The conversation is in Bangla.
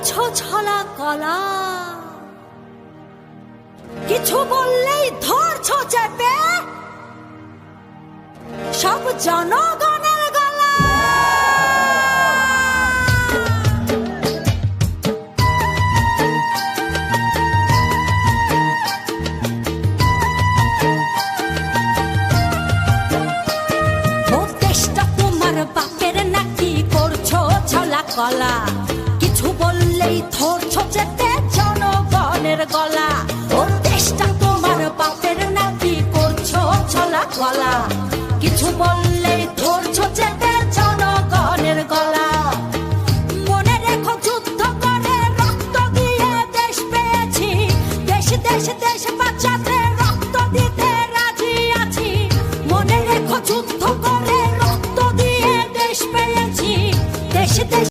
করছো ছলা কলা, কিছু বললেই ধরছো চেপে সব জনগণের গলা। দেশটা তোমার বাপের নাকি করছো ছলা কলা, কিছু বললেই ধরছো চেপে জনগণের গলা। ওর দেশটা তোমার বাপের নাকি করছো ছলা কলা, কিছু বললে